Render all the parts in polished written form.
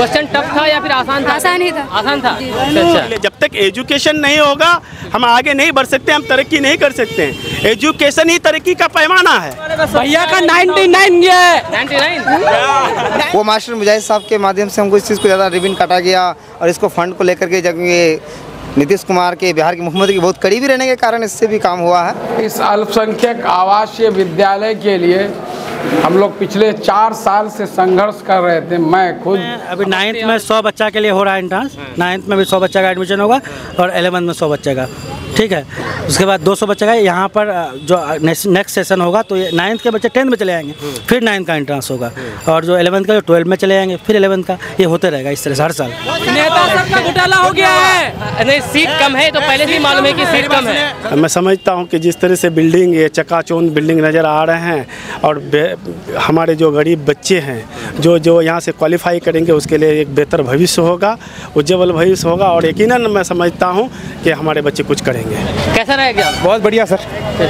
Question tough था या फिर आसान था? आसान ही था। आसान था। अच्छा। जब तक एजुकेशन नहीं होगा हम आगे नहीं बढ़ सकते, हम तरक्की नहीं कर सकते हैं। एजुकेशन ही तरक्की का पैमाना है। भैया का 99 गया है। 99 वो मास्टर मुजाहिद साहब के माध्यम से हमको इस चीज़ को ज़्यादा रिबन काटा गया और इसको फंड को लेकर के जब ये नीतीश कुमार के बिहार के मुख्यमंत्री के बहुत करीबी रहने के कारण इससे भी काम हुआ है। इस अल्पसंख्यक आवासीय विद्यालय के लिए हम लोग पिछले 4 साल से संघर्ष कर रहे थे। मैं खुद अभी 9th में 100 बच्चा के लिए हो रहा है एंट्रांस। 9th में भी 100 बच्चा का एडमिशन होगा और 11th में 100 बच्चे का, ठीक है। उसके बाद 200 बच्चे का यहाँ पर जो नेक्स्ट सेशन होगा तो ये 9th के बच्चे 10th में चले आएंगे, फिर 9th का एंट्रांस होगा और जो 11th का जो 12th में चले आएंगे, फिर 11th का, ये होते रहेगा इस तरह से हर साल। नेता सबका घोटाला हो गया है। नहीं, सीट कम है तो पहले से ही मालूम है कि सीट कम है। मैं समझता हूँ कि जिस तरह से बिल्डिंग ये चकाचौंध बिल्डिंग नज़र आ रहे हैं और हमारे जो गरीब बच्चे हैं जो यहाँ से क्वालिफाई करेंगे उसके लिए एक बेहतर भविष्य होगा, उज्ज्वल भविष्य होगा और यकीनन मैं समझता हूँ कि हमारे बच्चे कुछ करेंगे। कैसा रहा एग्जाम? बहुत बढ़िया सर।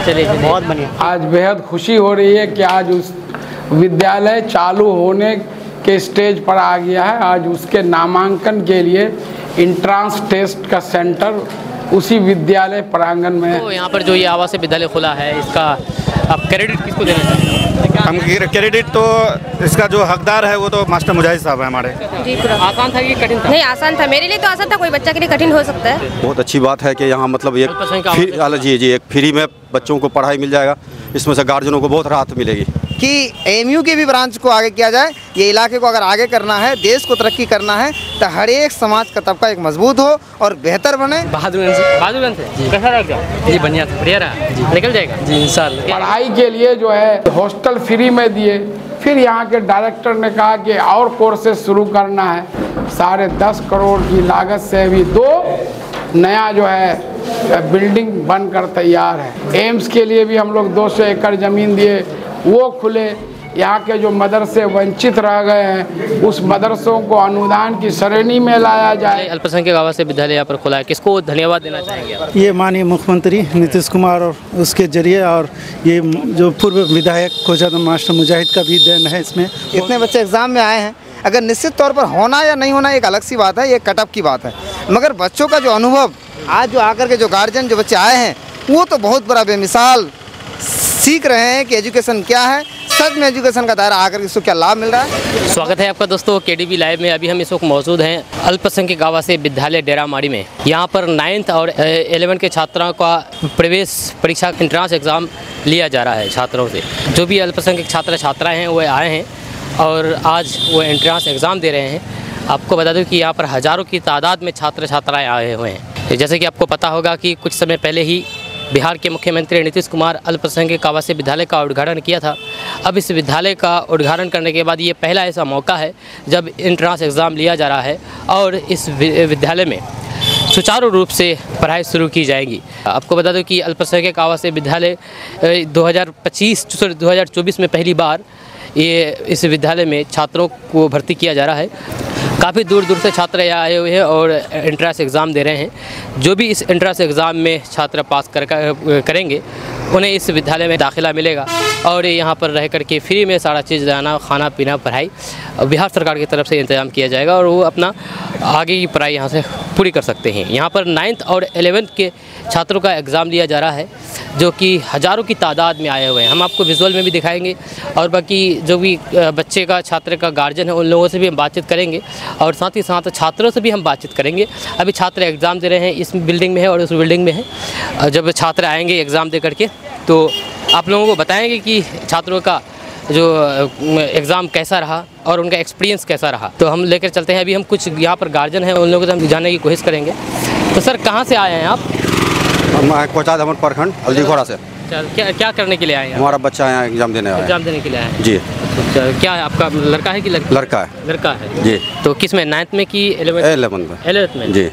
चलिए बहुत बढ़िया। आज बेहद खुशी हो रही है कि आज उस विद्यालय चालू होने के स्टेज पर आ गया है। आज उसके नामांकन के लिए एंट्रेंस टेस्ट का सेंटर उसी विद्यालय प्रांगण में है। तो यहाँ पर जो ये आवासीय विद्यालय खुला है इसका आप क्रेडिट किसको देना चाहेंगे? हम क्रेडिट तो इसका जो हकदार है वो तो मास्टर मुजाहिद साहब है हमारे। जी पूरा आसान था कि कठिन था? नहीं, आसान था। मेरे लिए तो आसान था, कोई बच्चा के लिए कठिन हो सकता है। बहुत अच्छी बात है कि यहाँ मतलब एक एक फ्री में बच्चों को पढ़ाई मिल जाएगा। इसमें से गार्जियनों को बहुत राहत मिलेगी कि एमयू के भी ब्रांच को आगे किया जाए। ये इलाके को अगर आगे करना है, देश को तरक्की करना है तो हर एक समाज का तबका एक मजबूत हो और बेहतर बने। बहादुरगंज से कैसा रहा जी? बढ़िया था, बढ़िया रहा, निकल जाएगा जी इंशाल्लाह। पढ़ाई के लिए जो है हॉस्टल फ्री में दिए, फिर यहाँ के डायरेक्टर ने कहा कि और कोर्सेज शुरू करना है। 10.5 करोड़ की लागत से अभी 2 नया जो है बिल्डिंग बनकर तैयार है। एम्स के लिए भी हम लोग 200 एकड़ ज़मीन दिए, वो खुले। यहाँ के जो मदरसे वंचित रह गए हैं उस मदरसों को अनुदान की श्रेणी में लाया जाए। अल्पसंख्यक आवासीय विद्यालय यहाँ पर खुला है, किसको धन्यवाद देना चाहेंगे आप? ये माननीय मुख्यमंत्री नीतीश कुमार और उसके जरिए और ये जो पूर्व विधायक खोजाद मास्टर मुजाहिद का भी देन है इसमें। इतने बच्चे एग्ज़ाम में आए हैं, अगर निश्चित तौर पर होना या नहीं होना एक अलग सी बात है, ये कटअप की बात है, मगर बच्चों का जो अनुभव आज जो आकर के जो गार्जियन जो बच्चे आए हैं वो तो बहुत बड़ा बेमिसाल सीख रहे हैं कि एजुकेशन क्या है, सच में एजुकेशन का दायरा आकर इसको क्या लाभ मिल रहा है। स्वागत है आपका दोस्तों केडीवी लाइव में। अभी हम इस वक्त मौजूद हैं अल्पसंख्यक आवासीय विद्यालय डेरामाड़ी में। यहाँ पर 9th और 11th के छात्रों का प्रवेश परीक्षा एंट्रेंस एग्ज़ाम लिया जा रहा है छात्रों से। जो भी अल्पसंख्यक छात्र छात्राएँ हैं वो आए हैं और आज वो एंट्रेंस एग्ज़ाम दे रहे हैं। आपको बता दूं कि यहाँ पर हज़ारों की तादाद में छात्र छात्राएँ आए हुए हैं। जैसे कि आपको पता होगा कि कुछ समय पहले ही बिहार के मुख्यमंत्री नीतीश कुमार अल्पसंख्यक आवासीय विद्यालय का उद्घाटन किया था। अब इस विद्यालय का उद्घाटन करने के बाद ये पहला ऐसा मौका है जब एंट्रेंस एग्ज़ाम लिया जा रहा है और इस विद्यालय में सुचारू रूप से पढ़ाई शुरू की जाएगी। आपको बता दूं कि अल्पसंख्यक आवासीय विद्यालय 2024 में पहली बार ये इस विद्यालय में छात्रों को भर्ती किया जा रहा है। काफ़ी दूर दूर से छात्र यहाँ आए हुए हैं और एंट्रेंस एग्ज़ाम दे रहे हैं। जो भी इस एंट्रेंस एग्ज़ाम में छात्र पास करेंगे उन्हें इस विद्यालय में दाखिला मिलेगा और यहाँ पर रह कर के फ्री में सारा चीज़ रहना, खाना पीना, पढ़ाई बिहार सरकार की तरफ से इंतज़ाम किया जाएगा और वो अपना आगे की पढ़ाई यहाँ से पूरी कर सकते हैं। यहाँ पर 9th और 11th के छात्रों का एग्ज़ाम लिया जा रहा है जो कि हज़ारों की तादाद में आए हुए हैं। हम आपको विजुअल में भी दिखाएंगे और बाकी जो भी बच्चे का छात्र का गार्जियन है उन लोगों से भी हम बातचीत करेंगे और साथ ही साथ छात्रों से भी हम बातचीत करेंगे। अभी छात्र एग्ज़ाम दे रहे हैं, इस बिल्डिंग में है और उस बिल्डिंग में है। जब छात्र आएंगे एग्ज़ाम दे करके तो आप लोगों को बताएंगे कि छात्रों का जो एग्ज़ाम कैसा रहा और उनका एक्सपीरियंस कैसा रहा। तो हम लेकर चलते हैं। अभी हम कुछ यहाँ पर गार्जियन हैं उन लोगों से हम जानने की कोशिश करेंगे। तो सर कहाँ से आए हैं आप? हम कोचाद अमर प्रखंड हल्दीघोड़ा से। क्या करने के लिए आए हैं? हमारा बच्चा यहाँ एग्जाम देने आया है। एग्जाम देने के लिए आए हैं जी। क्या है आपका लड़का है कि लड़की? लड़का है जी। तो किस में, 9th में कि 11th में? जी।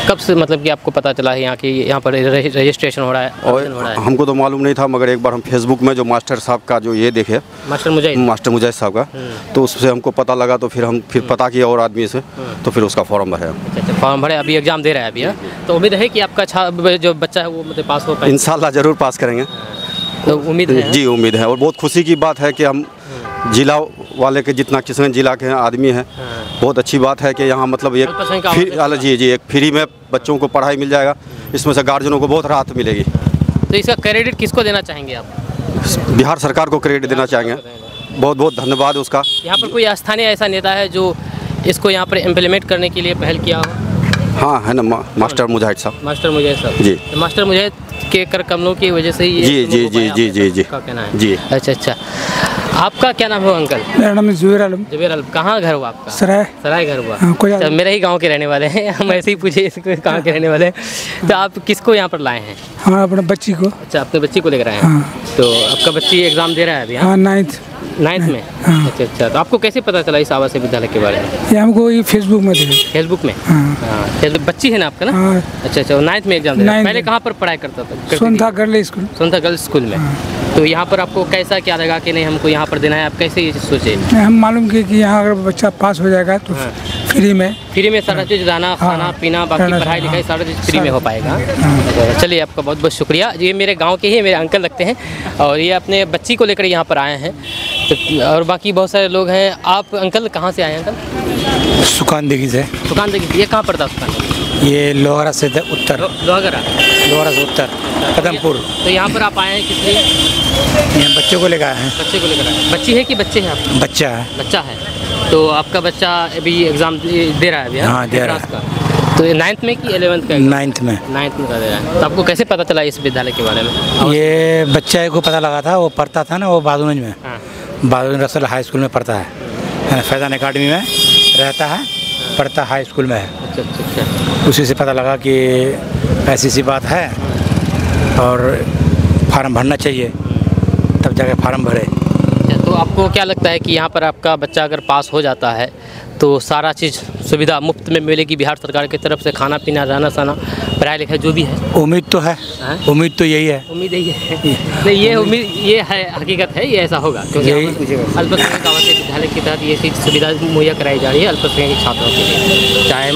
कब से मतलब कि आपको पता चला है यहाँ की यहाँ पर रजिस्ट्रेशन हो रहा है? और हमको तो मालूम नहीं था, मगर एक बार हम फेसबुक में जो मास्टर साहब का जो ये देखे, मास्टर मुजाहिद साहब का, तो उससे हमको पता लगा तो फिर पता किया और आदमी से, तो फिर उसका फॉर्म भरे। अच्छा, फॉर्म भरे, अभी एग्जाम दे रहा है अभी। तो उम्मीद है कि आपका जो बच्चा है वो मतलब पास हो पाए? इंशाल्लाह ज़रूर पास करेंगे। तो उम्मीद है? जी उम्मीद है और बहुत खुशी की बात है कि हम जिला वाले के जितना किशनगंज जिला के आदमी हैं, बहुत अच्छी बात है कि यहाँ मतलब एक जी एक फ्री में बच्चों को पढ़ाई मिल जाएगा। इसमें से गार्जियनों को बहुत राहत मिलेगी। तो इसका क्रेडिट किसको देना चाहेंगे आप? बिहार सरकार को क्रेडिट देना चाहेंगे, बहुत बहुत धन्यवाद उसका। यहाँ पर कोई स्थानीय ऐसा नेता है जो इसको यहाँ पर इम्प्लीमेंट करने के लिए पहल किया हो? हाँ है ना, मास्टर मुजाहिद साहब। मास्टर मुजाहिद साहब जी, तो मास्टर मुजाहिद के कर कमलों की वजह से ये जी जी जी जी जी जी का कहना है जी। अच्छा अच्छा, आपका क्या नाम है अंकल? मेरा नाम जुबेर आलम। जुबेर आलम, कहाँ घर हुआ आपका? सराय घर हुआ। कोई मेरे ही गांव के रहने वाले हैं, हम ऐसे ही पूछे इसको कहाँ के रहने वाले हैं। तो आप किसको यहाँ पर लाए हैं? हाँ, अपने बच्ची को। अच्छा, अपने बच्ची को लेकर आए हैं। तो आपका बच्ची एग्जाम दे रहा है अभी? हाँ, 9th में। अच्छा अच्छा, तो आपको कैसे पता चला इस आवासीय विद्यालय के बारे में? ये हमको ये फेसबुक में देखा। फेसबुक में? हाँ, बच्ची है ना आपका ना? अच्छा अच्छा, 9th में एग्जाम दे रहा है। पहले कहाँ पर पढ़ाई करता था? सोनथा गर्ल्स स्कूल में। तो यहाँ पर आपको कैसा क्या लगा कि नहीं हमको यहाँ पर देना है, आप कैसे ये सोचे? हम मालूम किए कि यहाँ अगर बच्चा पास हो जाएगा तो फ्री में सारा चीज़, रहना खाना पीना बाकी पढ़ाई लिखाई सारा चीज़ फ्री में हो पाएगा। चलिए, आपका बहुत बहुत शुक्रिया। ये मेरे गांव के ही मेरे अंकल लगते हैं और ये अपने बच्ची को लेकर यहाँ पर आए हैं। तो और बाकी बहुत सारे लोग हैं। आप अंकल कहाँ से आए हैं अंकल? सुकानदेगी से। सुकानदेगी, ये कहाँ पड़ता है सुकानदेगी? ये लोहरा से उत्तर। लोहरा से उत्तर कदमपुर। तो यहाँ पर आप आए हैं किस लिए? यहाँ बच्चों को लेकर आए हैं। बच्चे को लेकर आए। बच्ची है कि बच्चे हैं आप? बच्चा है। तो आपका बच्चा अभी एग्ज़ाम दे रहा है अभी? हाँ, दे रहा है। तो 9th में कि 11th का? 9th में का दे रहा है। तो आपको कैसे पता चला इस विद्यालय के बारे में? ये बच्चा को पता लगा था, वो पढ़ता था ना, वो बादूगंज में, बादूगंज रसल हाई स्कूल में पढ़ता है, फैज़ान एकेडमी में रहता है, पढ़ता हाई स्कूल में है। अच्छा अच्छा अच्छा। उसी से पता लगा कि ऐसी सी बात है और फार्म भरना चाहिए, तब जाके फार्म भरे। तो आपको क्या लगता है कि यहाँ पर आपका बच्चा अगर पास हो जाता है तो सारा चीज़ सुविधा मुफ्त में मिलेगी बिहार सरकार की तरफ से? खाना पीना, रहना सहना, पढ़ाई लिखाई जो भी है? उम्मीद तो है। उम्मीद तो यही है। उम्मीद यही है। नहीं, ये उम्मीद ये है, हकीकत है, ये ऐसा होगा क्योंकि अल्पसंख्यक आवासीय विद्यालय के तहत ये चीज़ सुविधा मुहैया कराई जा रही है अल्पसंख्यक छात्रों के लिए, चाहे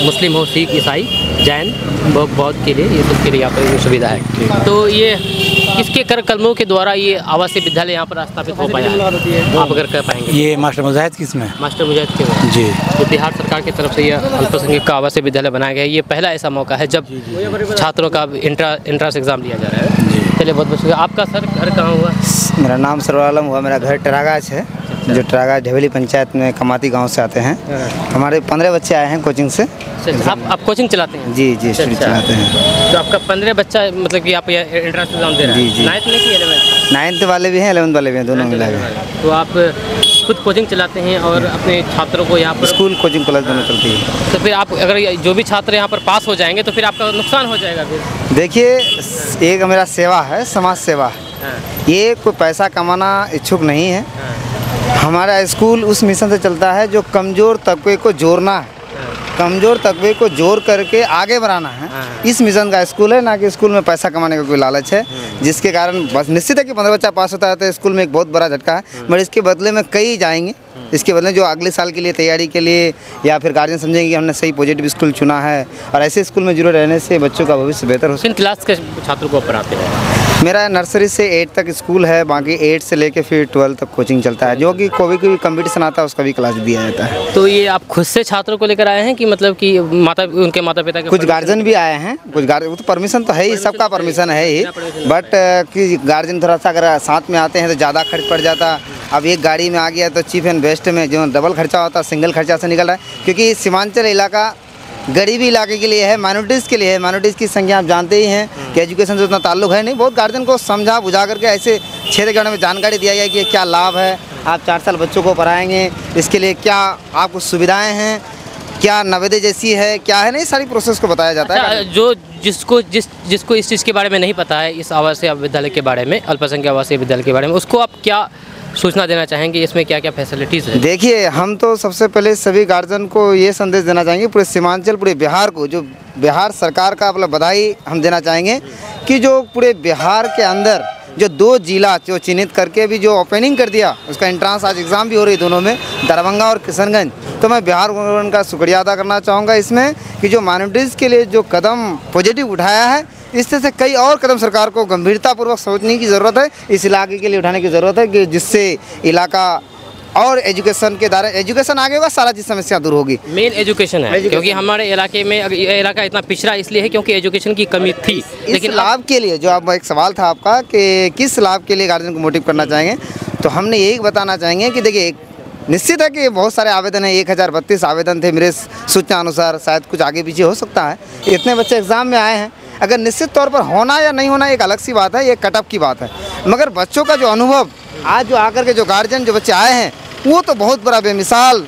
मुस्लिम हो, सिख, ईसाई, जैन, बौद्ध के लिए, ये सबके लिए यहाँ पर सुविधा है। तो ये किसके कर कलमों के द्वारा ये आवासीय विद्यालय यहाँ पर स्थापित हो पाया है, आप अगर कह पाएंगे? ये मास्टर मुजाहिद किसमें? मास्टर मुजाहिद के जी। तो बिहार सरकार की तरफ से यह अल्पसंख्यक का आवासीय विद्यालय बनाया गया है। ये पहला ऐसा मौका है जब छात्रों का इंट्रांस एग्जाम लिया जा रहा है। चलिए, बहुत बहुत शुक्रिया। आपका सर घर कहाँ हुआ? मेरा नाम सरवर आलम हुआ। मेरा घर टरागाज है, जो टरागाज ढेवेली पंचायत में कमाती गांव से आते हैं। हमारे 15 बच्चे आए हैं कोचिंग से। आप कोचिंग चलाते हैं? जी जी, चलाते हैं। तो आपका 15 बच्चा, मतलब कि आप इंट्रांस एग्जाम दे रहे हैं? जी। 9th में कि 11th? 9th वाले भी हैं, 11th वाले भी हैं, दोनों मिला के। तो आप खुद कोचिंग चलाते हैं और अपने छात्रों को यहाँ पर? स्कूल कोचिंग क्लास दोनों चलती है। तो फिर आप अगर जो भी छात्र यहाँ पर पास हो जाएंगे तो फिर आपका नुकसान हो जाएगा फिर? देखिए, एक मेरा सेवा है, समाज सेवा है। ये कोई पैसा कमाना इच्छुक नहीं है। हमारा स्कूल उस मिशन से चलता है जो कमज़ोर तबके को जोड़ना है, कमज़ोर तबके को जोड़ करके आगे बढ़ाना है। इस मिशन का स्कूल है, ना कि स्कूल में पैसा कमाने का कोई लालच है, जिसके कारण बस निश्चित है कि 15 बच्चा पास होता है तो स्कूल में एक बहुत बड़ा झटका है। मगर इसके बदले में कई जाएंगे, इसके बदले जो अगले साल के लिए तैयारी के लिए या फिर गार्जियन समझेंगे कि हमने सही पॉजिटिव स्कूल चुना है, और ऐसे स्कूल में जुड़े रहने से बच्चों का भविष्य बेहतर हो। किन क्लास के छात्रों को पढ़ाते हैं? मेरा नर्सरी से 8 तक स्कूल है, बाकी 8 से लेके फिर 12 तक कोचिंग चलता है, जो कि कोई कंपटीशन आता है उसका भी क्लास दिया जाता है। तो ये आप खुद से छात्रों को लेकर आए हैं कि मतलब कि उनके माता पिता के? कुछ गार्जियन भी आए हैं, कुछ गार्जियन, तो परमिशन तो है ही, सबका परमिशन है ही, बट कि गार्जियन थोड़ा सा अगर साथ में आते हैं तो ज़्यादा खर्च पड़ जाता। अब एक गाड़ी में आ गया तो चीप एंड बेस्ट में जो डबल खर्चा होता है सिंगल खर्चा से निकल रहा है, क्योंकि सीमांचल इलाका गरीबी इलाके के लिए है, माइनॉरिटीज़ के लिए है। माइनॉरिटीज़ की संख्या आप जानते ही हैं कि एजुकेशन से उतना ताल्लुक है नहीं। बहुत गार्जियन को समझा बुझा करके ऐसे क्षेत्र के बारे में जानकारी दिया गया कि क्या लाभ है, आप 4 साल बच्चों को पढ़ाएंगे, इसके लिए क्या आपको सुविधाएं हैं, क्या नवोदय जैसी है, क्या है, नहीं सारी प्रोसेस को बताया जाता है। जो जिसको इस चीज़ के बारे में नहीं पता है, इस आवासीय विद्यालय के बारे में, अल्पसंख्यक आवासीय विद्यालय के बारे में, उसको आप क्या सूचना देना चाहेंगे, इसमें क्या क्या फैसिलिटीज़ है? देखिए, हम तो सबसे पहले सभी गार्जियन को ये संदेश देना चाहेंगे, पूरे सीमांचल, पूरे बिहार को, जो बिहार सरकार का मतलब बधाई हम देना चाहेंगे कि जो पूरे बिहार के अंदर जो 2 जिला जो चिन्हित करके भी जो ओपनिंग कर दिया, उसका एंट्रांस आज एग्ज़ाम भी हो रही दोनों में, दरभंगा और किशनगंज। तो मैं बिहार गवर्नमेंट का शुक्रिया अदा करना चाहूँगा इसमें कि जो माइनॉरिटीज़ के लिए जो कदम पॉजिटिव उठाया है, इस तरह से कई और कदम सरकार को गंभीरतापूर्वक सोचने की ज़रूरत है, इस इलाके के लिए उठाने की ज़रूरत है कि जिससे इलाका और एजुकेशन के द्वारा एजुकेशन आगे होगा, सारा चीज़ समस्या दूर होगी। मेन एजुकेशन है, क्योंकि हमारे इलाके में ये इलाका इतना पिछड़ा इसलिए है क्योंकि एजुकेशन की कमी थी। लेकिन लाभ के लिए जो आप एक सवाल था आपका कि किस लाभ के लिए गार्जियन को मोटिव करना चाहेंगे, तो हमने यही बताना चाहेंगे कि देखिए निश्चित है कि बहुत सारे आवेदन हैं, 1032 आवेदन थे मेरे सूचना अनुसार, शायद कुछ आगे पीछे हो सकता है। इतने बच्चे एग्ज़ाम में आए हैं, अगर निश्चित तौर पर होना या नहीं होना एक अलग सी बात है, ये कटअप की बात है। मगर बच्चों का जो अनुभव आज जो आकर के जो गार्जियन जो बच्चे आए हैं वो तो बहुत बड़ा बेमिसाल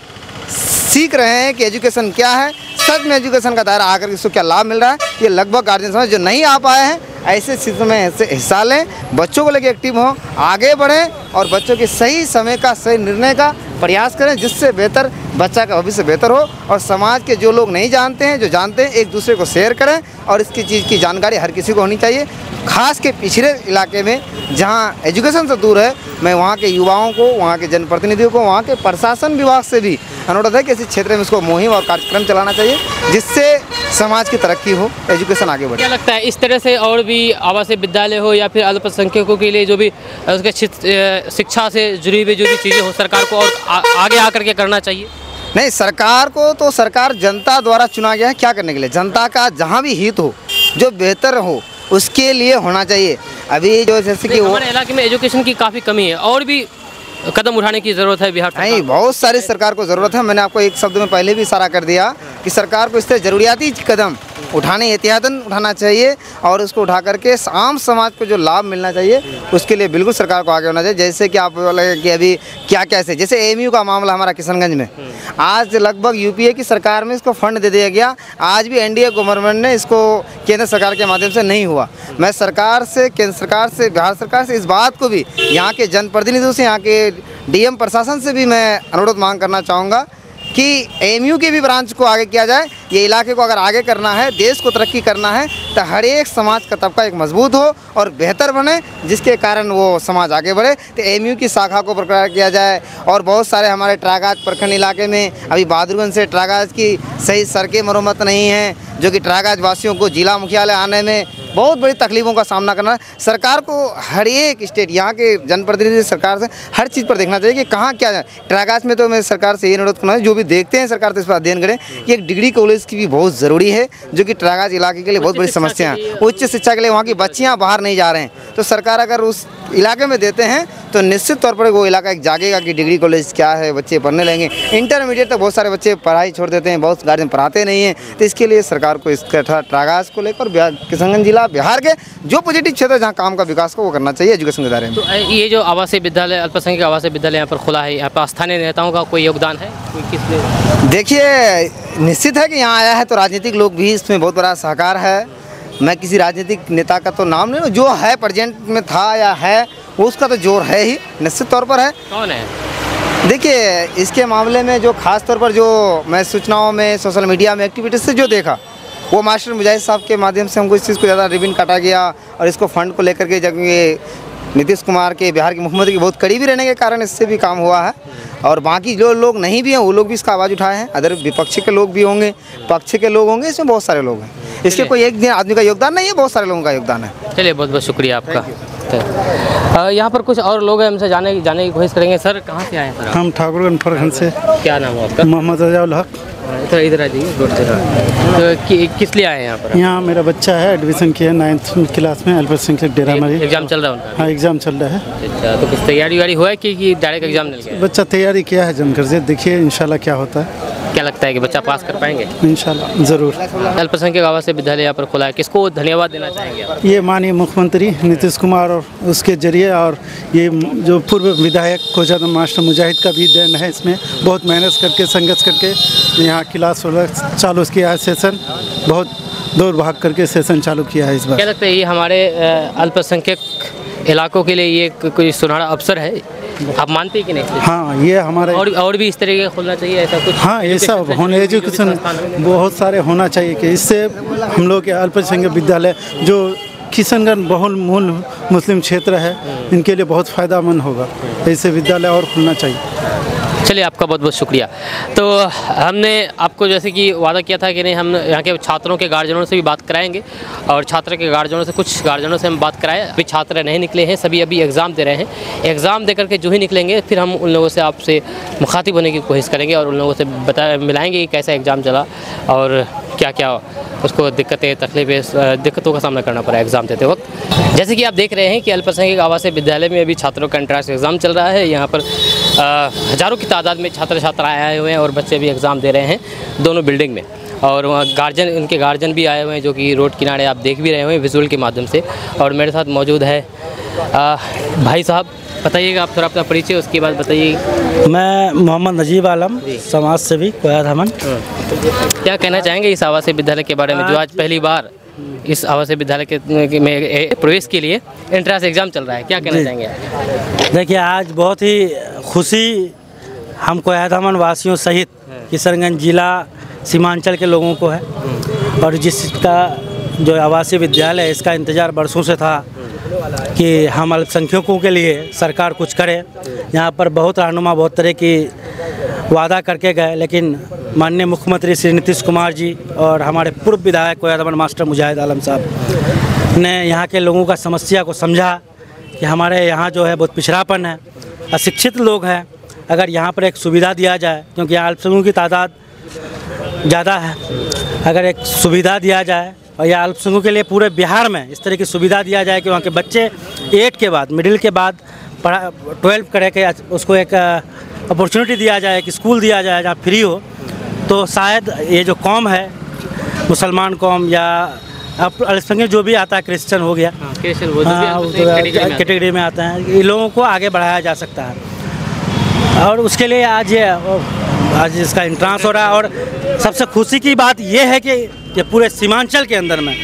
सीख रहे हैं कि एजुकेशन क्या है, सच में एजुकेशन का दायरा आकर के इसको क्या लाभ मिल रहा है। ये लगभग गार्जियन समझ जो नहीं आ पाए हैं ऐसे स्थिति में हिस्सा लें, बच्चों को लेकर एक्टिव हों, आगे बढ़ें और बच्चों के सही समय का सही निर्णय का प्रयास करें, जिससे बेहतर बच्चा का भविष्य बेहतर हो। और समाज के जो लोग नहीं जानते हैं, जो जानते हैं, एक दूसरे को शेयर करें और इसकी चीज़ की जानकारी हर किसी को होनी चाहिए। खास के पिछड़े इलाके में जहाँ एजुकेशन से दूर है, मैं वहाँ के युवाओं को, वहाँ के जनप्रतिनिधियों को, वहाँ के प्रशासन विभाग से भी अनुरोध है कि इस क्षेत्र में इसको मुहिम और कार्यक्रम चलाना चाहिए, जिससे समाज की तरक्की हो, एजुकेशन आगे बढ़े। क्या लगता है इस तरह से और भी आवासीय विद्यालय हो या फिर अल्पसंख्यकों के लिए जो भी उसके शिक्षा से जुड़ी हुई जो भी चीज़ें हो, सरकार को और आगे आकर के करना चाहिए? नहीं, सरकार को तो सरकार जनता द्वारा चुना गया है क्या करने के लिए, जनता का जहाँ भी हित हो, जो बेहतर हो, उसके लिए होना चाहिए। अभी जो जैसे कि हमारे इलाके में एजुकेशन की काफ़ी कमी है और भी कदम उठाने की ज़रूरत है बिहार सरकार। नहीं, बहुत सारी सरकार को ज़रूरत है। मैंने आपको एक शब्द में पहले भी इशारा कर दिया कि सरकार को इस तरह ज़रूरियाती कदम उठाने, एहतियातन उठाना चाहिए और उसको उठा करके आम समाज को जो लाभ मिलना चाहिए उसके लिए बिल्कुल सरकार को आगे होना चाहिए। जैसे कि आप बोले कि अभी क्या कैसे, जैसे एएमयू का मामला हमारा किशनगंज में, आज लगभग यूपीए की सरकार में इसको फंड दे दिया गया, आज भी एनडीए गवर्नमेंट ने इसको केंद्र सरकार के माध्यम से नहीं हुआ। मैं सरकार से, केंद्र सरकार से, बिहार सरकार से इस बात को भी, यहाँ के जनप्रतिनिधियों से, यहाँ के डीएम प्रशासन से भी मैं अनुरोध मांग करना चाहूँगा कि एएमयू के भी ब्रांच को आगे किया जाए। ये इलाके को अगर आगे करना है, देश को तरक्की करना है, तो हर एक समाज का तबका एक मजबूत हो और बेहतर बने, जिसके कारण वो समाज आगे बढ़े। तो एएमयू की शाखा को बरकरार किया जाए। और बहुत सारे हमारे ट्रागाज प्रखंड इलाके में अभी बहादुरगंज से ट्रागाज की सही सड़कें मरम्मत नहीं है, जो कि ट्रागाज वासियों को जिला मुख्यालय आने में बहुत बड़ी तकलीफ़ों का सामना करना है। सरकार को हर एक स्टेट, यहाँ के जनप्रतिनिधि सरकार से हर चीज़ पर देखना चाहिए कि कहाँ क्या है। ट्रागाज में तो मैं सरकार से ये अनुरोध करना है, जो भी देखते हैं सरकार तो इस पर अध्ययन करें कि एक डिग्री कॉलेज की भी बहुत ज़रूरी है, जो कि ट्रागाज इलाके के लिए बहुत बड़ी समस्या है। उच्च शिक्षा के लिए वहाँ की बच्चियाँ बाहर नहीं जा रहे हैं, तो सरकार अगर उस इलाके में देते हैं तो निश्चित तौर पर वो इलाका एक जागेगा कि डिग्री कॉलेज क्या है, बच्चे पढ़ने लगेंगे। इंटरमीडिएट तक बहुत सारे बच्चे पढ़ाई छोड़ देते हैं, बहुत गार्जियन पढ़ाते नहीं हैं। तो इसके लिए सरकार को इसका ट्रागाज को लेकर किशनगंज जिला, बिहार के जो पॉजिटिव क्षेत्र जहाँ काम का विकास को वो करना चाहिए एजुकेशन के दायरे में। तो ये जो आवासीय विद्यालय, अल्पसंख्यक आवासीय विद्यालय यहाँ पर खुला है, यहाँ पर स्थानीय नेताओं का कोई योगदान है? देखिए, निश्चित है कि यहाँ आया है तो राजनीतिक लोग भी इसमें बहुत बड़ा सहकार है। मैं किसी राजनीतिक नेता का तो नाम नहीं, जो है प्रेजेंट में था या है उसका तो जोर है ही, निश्चित तौर पर है। कौन है? देखिए, इसके मामले में जो खास तौर पर जो मैं सूचनाओं में, सोशल मीडिया में एक्टिविटीज से जो देखा, वो मास्टर मुजाहिद साहब के माध्यम से हमको इस चीज़ को ज़्यादा रिबन काटा गया। और इसको फंड को लेकर के जब ये नीतीश कुमार के, बिहार के मुख्यमंत्री के बहुत करीबी रहने के कारण इससे भी काम हुआ है। और बाकी जो लोग नहीं भी हैं वो लोग भी इसका आवाज़ उठाए हैं। अदर विपक्षी के लोग भी होंगे, पक्ष के लोग होंगे, इसमें बहुत सारे लोग हैं। इसके कोई एक आदमी का योगदान नहीं है, बहुत सारे लोगों का योगदान है। चलिए, बहुत बहुत शुक्रिया आपका। यहाँ पर कुछ और लोग हैं, हमसे जाने की कोशिश करेंगे। सर, कहाँ से आए हैं? हम ठाकुरगंज प्रखंड से। क्या नाम है आपका? मोहम्मद रजाउल हक। इधर आ जाइए, तो किस लिए आए हैं यहाँ पर? यहाँ मेरा बच्चा है, एडमिशन किया 9th क्लास में, अल्पसंख्यक डेरा मरी। एग्जाम चल रहा है उनका? हाँ, एग्जाम चल रहा है। अच्छा, तो कुछ तैयारी वारी हुआ है कि डायरेक्ट एग्जाम मिल गया? बच्चा तैयारी किया है जमकर से, देखिए इंशाल्लाह क्या होता है। क्या लगता है कि बच्चा पास कर पाएंगे? इंशाल्लाह ज़रूर। अल्पसंख्यक आवासीय विद्यालय यहाँ पर खुला है, किसको धन्यवाद देना चाहेंगे आप? ये माननीय मुख्यमंत्री नीतीश कुमार और उसके जरिए, और ये जो पूर्व विधायक खोजादा मास्टर मुजाहिद का भी देन है। इसमें बहुत मेहनत करके, संघर्ष करके यहाँ क्लास चालू किया है, सेशन बहुत दौड़ भाग करके सेशन चालू किया है इस बार। क्या लगता है ये हमारे अल्पसंख्यक इलाकों के लिए ये कोई सुनहरा अवसर है, आप मानते हैं कि नहीं? हाँ, ये हमारे और भी इस तरीके का खुलना चाहिए ऐसा कुछ? हाँ, ऐसा होने, एजुकेशन बहुत सारे होना चाहिए कि इससे हम लोग के अल्पसंख्यक विद्यालय जो किशनगंज बहुल मुस्लिम क्षेत्र है, इनके लिए बहुत फ़ायदेमंद होगा। ऐसे विद्यालय और खुलना चाहिए। चलिए, आपका बहुत बहुत शुक्रिया। तो हमने आपको जैसे कि वादा किया था कि नहीं, हम यहाँ के छात्रों के गार्जियनों से भी बात कराएंगे और छात्र के गार्जियनों से, कुछ गार्जियनों से हम बात कराएं। अभी छात्र नहीं निकले हैं, सभी अभी एग्ज़ाम दे रहे हैं। एग्ज़ाम दे करके जो ही निकलेंगे फिर हम उन लोगों से आपसे मुखातिब होने की कोशिश करेंगे और उन लोगों से मिलाएंगे कि कैसा एग्ज़ाम चला और क्या क्या उसको दिक्कतों का सामना करना पड़ा एग्ज़ाम देते वक्त। जैसे कि आप देख रहे हैं कि अल्पसंख्यक आवासीय विद्यालय में अभी छात्रों का एंट्रेंस एग्ज़ाम चल रहा है। यहाँ पर हज़ारों की तादाद में छात्र छात्राएँ आए हुए हैं और बच्चे भी एग्ज़ाम दे रहे हैं दोनों बिल्डिंग में। और वहाँ उनके गार्जियन भी आए हुए हैं, जो कि रोड किनारे आप देख भी रहे हैं विजुअल के माध्यम से। और मेरे साथ मौजूद है भाई साहब, बताइएगा आप थोड़ा अपना परिचय, उसके बाद बताइए। मैं मोहम्मद नजीब आलम, समाज सेवी कोया धामन। क्या कहना चाहेंगे इस आवासीय विद्यालय के बारे में, जो आज पहली बार इस आवासीय विद्यालय में प्रवेश के लिए एंट्रेंस एग्ज़ाम चल रहा है, क्या कहना चाहेंगे? देखिए, आज बहुत ही खुशी हम कोया धामन वासियों सहित किशनगंज जिला सीमांचल के लोगों को है। और जिसका जो आवासीय विद्यालय है, इसका इंतज़ार बरसों से था कि हम अल्पसंख्यकों के लिए सरकार कुछ करे। यहाँ पर बहुत रहनुमा बहुत तरह की वादा करके गए, लेकिन माननीय मुख्यमंत्री श्री नीतीश कुमार जी और हमारे पूर्व विधायक कोया धामन मास्टर मुजाहिद आलम साहब ने यहाँ के लोगों का समस्या को समझा कि हमारे यहाँ जो है बहुत पिछड़ापन है, अशिक्षित लोग हैं। अगर यहाँ पर एक सुविधा दिया जाए, क्योंकि यहाँ अल्पसंख्यकों की तादाद ज़्यादा है, अगर एक सुविधा दिया जाए और या अल्पसंख्यकों के लिए पूरे बिहार में इस तरह की सुविधा दिया जाए कि वहाँ के बच्चे 8 के बाद, मिडिल के बाद 12 करे के उसको एक अपॉर्चुनिटी दिया जाए, कि स्कूल दिया जाए जहाँ फ्री हो, तो शायद ये जो कौम है, मुसलमान कौम या अल्पसंख्यक जो भी आता है, क्रिश्चियन हो गया, कैटेगरी में आते हैं, इन लोगों को आगे बढ़ाया जा सकता है। और उसके लिए आज इसका एंट्रेंस हो रहा है। और सबसे खुशी की बात यह है कि पूरे सीमांचल के अंदर में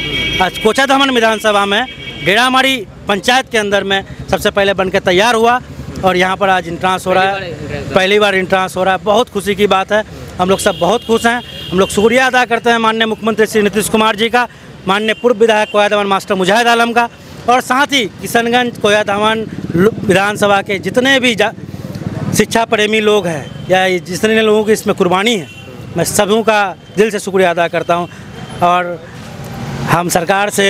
आज कोचा धामन विधानसभा में डेरामारी पंचायत के अंदर में सबसे पहले बनकर तैयार हुआ और यहाँ पर आज एंट्रेंस हो रहा है, पहली बार एंट्रेंस हो रहा है। बहुत खुशी की बात है, हम लोग सब बहुत खुश हैं। हम लोग शुक्रिया अदा करते हैं माननीय मुख्यमंत्री श्री नीतीश कुमार जी का, माननीय पूर्व विधायक कोया धामन मास्टर मुजाहिद आलम का, और साथ ही किशनगंज कोया धामन विधानसभा के जितने भी शिक्षा प्रेमी लोग हैं या जितने लोगों की इसमें कुर्बानी है, मैं सबों का दिल से शुक्रिया अदा करता हूं। और हम सरकार से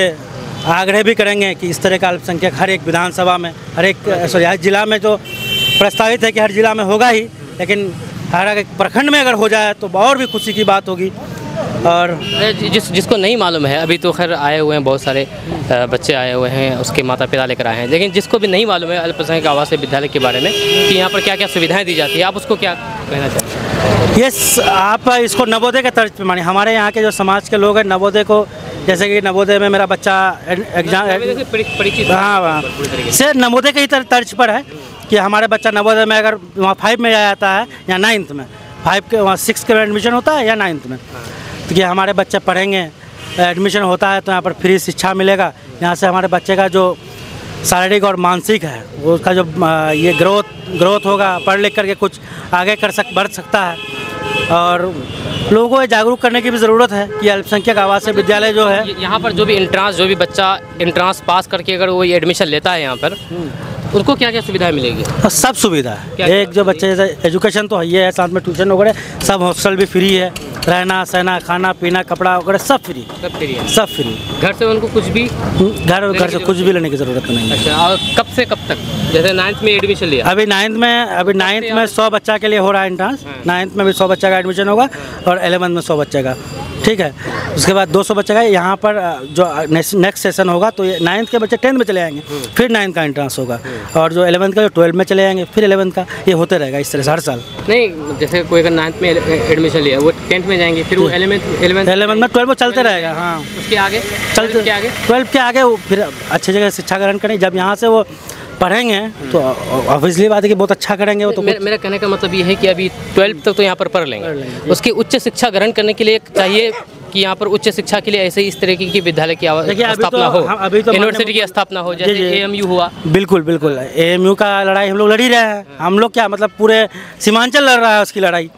आग्रह भी करेंगे कि इस तरह का अल्पसंख्यक हर एक विधानसभा में, हर जिला में, जो प्रस्तावित है कि हर जिला में होगा ही, लेकिन हर एक प्रखंड में अगर हो जाए तो और भी खुशी की बात होगी। और जिसको नहीं मालूम है, अभी तो खैर आए हुए हैं बहुत सारे बच्चे आए हुए हैं, उसके माता पिता लेकर आए हैं, लेकिन जिसको भी नहीं मालूम है अल्पसंख्यक आवासीय विद्यालय के बारे में कि यहाँ पर क्या क्या सुविधाएं दी जाती है, आप उसको क्या कहना चाहते हैं? यस, आप इसको नवोदय के तर्ज पे मानिए। हमारे यहाँ के जो समाज के लोग हैं, नवोदय को, जैसे कि नवोदय में मेरा बच्चा एग्जाम हाँ से नवोदय के ही तर्ज पर है कि हमारे बच्चा नवोदय में अगर वहाँ 5 में जाता है या 9th में, 5 के वहाँ 6 के एडमिशन होता है या 9th में, तो कि हमारे बच्चे पढ़ेंगे, एडमिशन होता है तो यहाँ पर फ्री शिक्षा मिलेगा। यहाँ से हमारे बच्चे का जो शारीरिक और मानसिक है, वो उसका जो ये ग्रोथ होगा, पढ़ लिख करके कुछ आगे बढ़ सकता है। और लोगों को जागरूक करने की भी ज़रूरत है कि अल्पसंख्यक आवासीय विद्यालय जो है, यहाँ पर जो भी बच्चा एंट्रेंस पास करके अगर वो एडमिशन लेता है यहाँ पर, उनको क्या क्या सुविधाएं मिलेगी? सब सुविधा है। एक जो बच्चे एजुकेशन तो है, है साथ में ट्यूशन वगैरह, सब हॉस्टल भी फ्री है, रहना सहना खाना पीना कपड़ा वगैरह सब फ्री है, सब फ्री। घर से उनको कुछ भी घर से कुछ भी लेने की ज़रूरत नहीं है। अच्छा, और कब से कब तक? जैसे 9th में एडमिशन लिया, अभी 9th में 100 बच्चा के लिए हो रहा है एंट्रेंस। 9th में भी 100 बच्चा का एडमिशन होगा और 11th में 100 बच्चे का, ठीक है। उसके बाद 200 बच्चे का यहाँ पर जो नेक्स्ट सेशन होगा, तो ये 9th के बच्चे 10th में चले आएंगे, फिर 9th का एंट्रेंस होगा, और जो 11th का जो 12th में चले आएंगे, फिर 11th का, ये होते रहेगा इस तरह से हर साल। नहीं, जैसे कोई अगर 9th में एडमिशन लिया, वो 10th में जाएंगे, फिर वो 11th में 12th में चलते रहेगा। हाँ, उसके आगे चलते 12th के आगे फिर अच्छी जगह शिक्षा ग्रहण करें। जब यहाँ से वो पढ़ेंगे तो ऑब्वियसली बात है कि बहुत अच्छा करेंगे वो। तो मेरा कहने का मतलब ये है कि अभी 12th तक तो यहाँ पर पढ़ लेंगे, उसकी उच्च शिक्षा ग्रहण करने के लिए चाहिए कि यहाँ पर उच्च शिक्षा के लिए ऐसे इस तरीके की विद्यालय की स्थापना हो, यूनिवर्सिटी की स्थापना हो, जैसे AMU हुआ। बिल्कुल AMU का लड़ाई हम लोग लड़ ही रहे हैं। हम लोग क्या मतलब पूरे सीमांचल लड़ रहा है उसकी लड़ाई।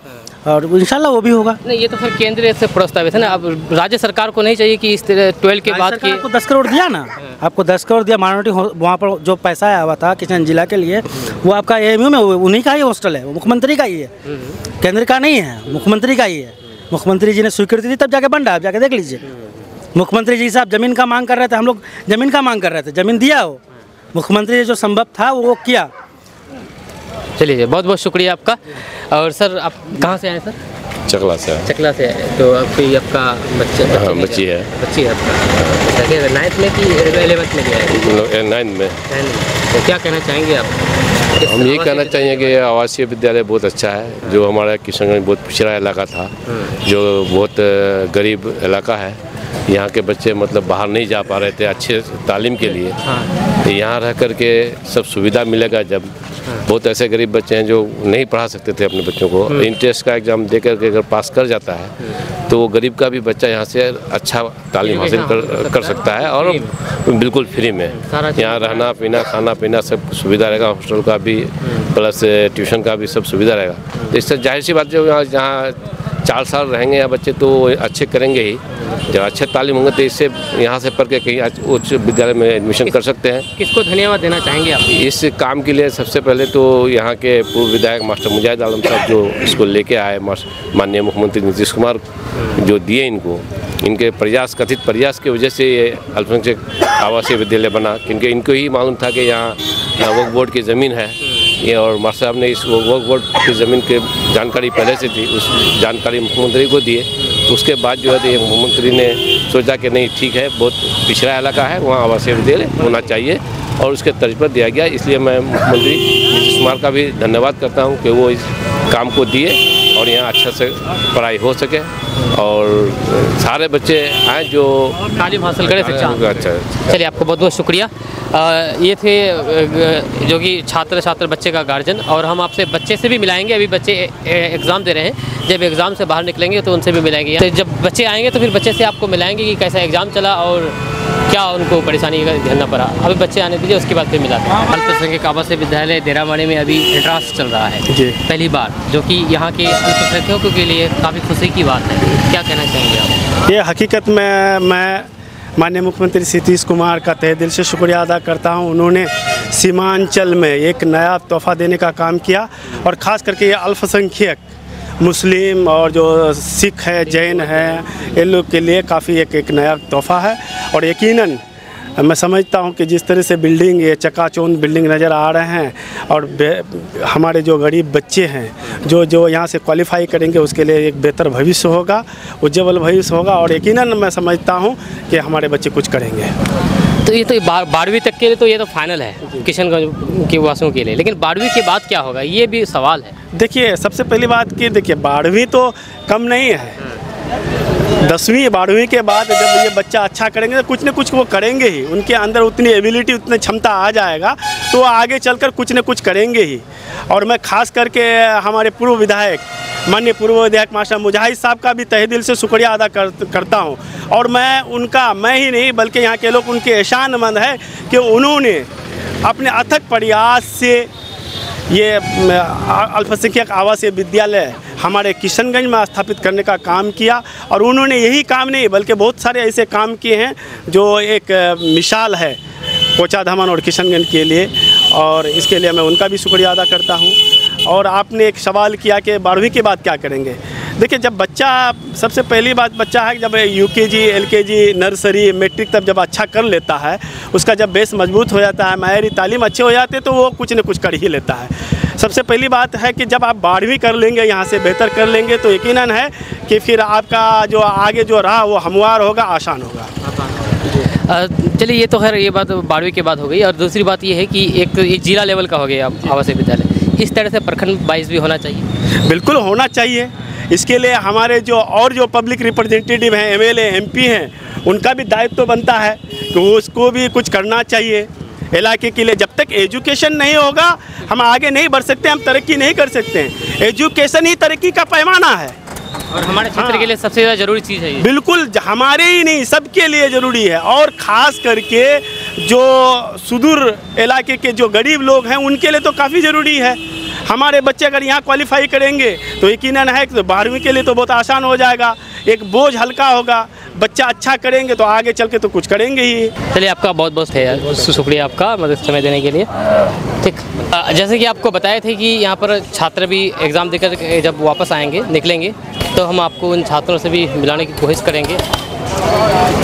और इंशाल्लाह वो भी होगा। नहीं, ये तो फिर केंद्र से प्रस्तावित है ना, अब राज्य सरकार को नहीं चाहिए कि इस 12 के बाद की आपको 10 करोड़ दिया ना, आपको 10 करोड़ दिया माइनॉरिटी वहाँ पर जो पैसा आया हुआ था किशन जिला के लिए, वो आपका AMU में उन्हीं का ही हॉस्टल है, वो मुख्यमंत्री का ही है, केंद्र का नहीं है, मुख्यमंत्री का ही है। मुख्यमंत्री जी ने स्वीकृति दी तब जाके बन रहा है, आप जाके देख लीजिए। मुख्यमंत्री जी साहब ज़मीन का मांग कर रहे थे, हम लोग ज़मीन का मांग कर रहे थे, ज़मीन दिया हो, मुख्यमंत्री जी जो संभव था वो किया। चलिए, बहुत बहुत शुक्रिया आपका। और सर, आप कहाँ से आए सर? चकला से। चकला से आए, तो आपका बच्ची है? बच्ची है आपका। 9th में कि 11th में गया है? 9th में। तो क्या कहना चाहेंगे आप? हम ये कहना चाहिए कि आवासीय विद्यालय बहुत अच्छा है। जो हमारा किशनगंज बहुत पिछड़ा इलाका था, जो बहुत गरीब इलाका है, यहाँ के बच्चे मतलब बाहर नहीं जा पा रहे थे अच्छे तालीम के लिए। तो यहाँ रह कर के सब सुविधा मिलेगा। जब बहुत ऐसे गरीब बच्चे हैं जो नहीं पढ़ा सकते थे अपने बच्चों को, इंट्रेंस का एग्ज़ाम दे करके अगर पास कर जाता है तो वो गरीब का भी बच्चा यहाँ से अच्छा तालीम हासिल कर सकता है, और बिल्कुल फ्री में। यहाँ रहना पीना खाना पीना सब सुविधा रहेगा, हॉस्टल का भी प्लस ट्यूशन का भी सब सुविधा रहेगा। तो इससे जाहिर सी बात, जो यहाँ 4 साल रहेंगे यहाँ बच्चे तो अच्छे करेंगे ही। जब अच्छे तालीम होंगे तो इससे यहाँ से पढ़ के कहीं उच्च विद्यालय में एडमिशन कर सकते हैं। किसको धन्यवाद देना चाहेंगे आप इस काम के लिए? सबसे पहले तो यहाँ के पूर्व विधायक मास्टर मुजाहिद आलम साहब, जो इसको लेके आए, माननीय मुख्यमंत्री नीतीश कुमार जो दिए इनको, इनके प्रयास, कथित प्रयास की वजह से ये अल्पसंख्यक आवासीय विद्यालय बना, क्योंकि इनको ही मालूम था कि यहाँ वक्फ बोर्ड की ज़मीन है ये, और मास्टर साहब ने इस वक्फ बोर्ड की ज़मीन की जानकारी पहले से थी, उस जानकारी मुख्यमंत्री को दिए। तो उसके बाद जो है मुख्यमंत्री ने सोचा कि नहीं ठीक है, बहुत पिछड़ा इलाका है, वहाँ आवासीय विद्यालय होना चाहिए, और उसके तर्ज पर दिया गया। इसलिए मैं मुख्यमंत्री नीतीश कुमार का भी धन्यवाद करता हूँ कि वो इस काम को दिए और यहाँ अच्छा से पढ़ाई हो सके और सारे बच्चे आए जो तालीम हासिल करें शिक्षा। अच्छा, चलिए, आपको बहुत बहुत शुक्रिया। ये थे जो कि छात्र बच्चे का गार्जियन, और हम आपसे बच्चे से भी मिलाएंगे। अभी बच्चे एग्ज़ाम दे रहे हैं, जब एग्ज़ाम से बाहर निकलेंगे तो उनसे भी मिलाएंगे। तो जब बच्चे आएंगे तो फिर बच्चे से आपको मिलाएंगे कि कैसा एग्ज़ाम चला और क्या उनको परेशानी का झेलना पड़ा। अभी बच्चे आने दीजिए, उसके बाद फिर मिलाते हैं। अल्पसंख्यक आवासीय विद्यालय देरावाड़ी में अभी एंट्रांस चल रहा है जी, पहली बार, जो कि यहाँ के अल्पसंख्यकों के लिए काफ़ी खुशी की बात है। क्या कहना चाहेंगे आप? ये हकीकत में मैं माननीय मुख्यमंत्री नीतीश कुमार का तहे दिल से शुक्रिया अदा करता हूं। उन्होंने सीमांचल में एक नया तोहफ़ा देने का काम किया, और ख़ास करके ये अल्पसंख्यक मुस्लिम और जो सिख है, जैन है, इन लोग के लिए काफ़ी एक नया तोहफ़ा है। और यकीनन मैं समझता हूं कि जिस तरह से बिल्डिंग, ये चकाचौंध बिल्डिंग नज़र आ रहे हैं, और हमारे जो गरीब बच्चे हैं जो यहाँ से क्वालिफाई करेंगे, उसके लिए एक बेहतर भविष्य होगा, उज्ज्वल भविष्य होगा, और यकीनन मैं समझता हूँ कि हमारे बच्चे कुछ करेंगे। तो ये तो 12वीं तक के लिए तो ये तो फाइनल है किशनगंज के वासियों के लिए, लेकिन 12वीं के बाद क्या होगा, ये भी सवाल है। देखिए, सबसे पहली बात कि देखिए 12वीं तो कम नहीं है, 10वीं 12वीं के बाद जब ये बच्चा अच्छा करेंगे तो कुछ न कुछ वो करेंगे ही, उनके अंदर उतनी एबिलिटी, उतनी क्षमता आ जाएगा तो वो आगे चलकर कुछ न कुछ करेंगे ही। और मैं खास करके हमारे पूर्व विधायक, माननीय पूर्व विधायक मास्टर मुजाहिद साहब का भी तहे दिल से शुक्रिया अदा करता हूं, और मैं ही नहीं बल्कि यहाँ के लोग उनके एहसानमंद है कि उन्होंने अपने अथक प्रयास से ये अल्पसंख्यक आवासीय विद्यालय हमारे किशनगंज में स्थापित करने का काम किया। और उन्होंने यही काम नहीं बल्कि बहुत सारे ऐसे काम किए हैं जो एक मिसाल है कोचाधामन और किशनगंज के लिए, और इसके लिए मैं उनका भी शुक्रिया अदा करता हूं। और आपने एक सवाल किया कि 12वीं के बाद क्या करेंगे। देखिए, जब बच्चा, सबसे पहली बात बच्चा है जब UKG, LKG, नर्सरी, मैट्रिक तब जब अच्छा कर लेता है, उसका जब बेस मजबूत हो जाता है, मायारी तालीम अच्छे हो जाते हैं, तो वो कुछ न कुछ कर ही लेता है। सबसे पहली बात है कि जब आप 12वीं कर लेंगे, यहाँ से बेहतर कर लेंगे, तो यकीनन है कि फिर आपका जो आगे जो रहा वो हमवार होगा, आसान होगा। चलिए, ये तो खैर ये बात 12वीं के बाद हो गई। और दूसरी बात ये है कि एक ये जिला लेवल का हो गया आवासीय विद्यालय, इस तरह से प्रखंड वाइज भी होना चाहिए। बिल्कुल होना चाहिए। इसके लिए हमारे जो पब्लिक रिप्रेजेंटेटिव हैं, MLA, MP हैं, उनका भी दायित्व तो बनता है कि उसको भी कुछ करना चाहिए इलाके के लिए। जब तक एजुकेशन नहीं होगा हम आगे नहीं बढ़ सकते, हम तरक्की नहीं कर सकते हैं। एजुकेशन ही तरक्की का पैमाना है, और हमारे क्षेत्र के लिए सबसे ज़्यादा ज़रूरी चीज़ है ये। बिल्कुल, हमारे ही नहीं सबके लिए ज़रूरी है। और ख़ास करके जो सुदूर इलाके के जो गरीब लोग हैं उनके लिए तो काफ़ी ज़रूरी है। हमारे बच्चे अगर यहाँ क्वालिफाई करेंगे तो यकीनन है कि 12वीं के लिए तो बहुत आसान हो जाएगा, एक बोझ हल्का होगा। बच्चा अच्छा करेंगे तो आगे चल के तो कुछ करेंगे ही। चलिए, आपका बहुत बहुत शुक्रिया आपका मतलब समय देने के लिए। ठीक, जैसे कि आपको बताए थे कि यहाँ पर छात्र भी एग्ज़ाम देकर जब वापस आएंगे, निकलेंगे, तो हम आपको उन छात्रों से भी मिलाने की कोशिश करेंगे।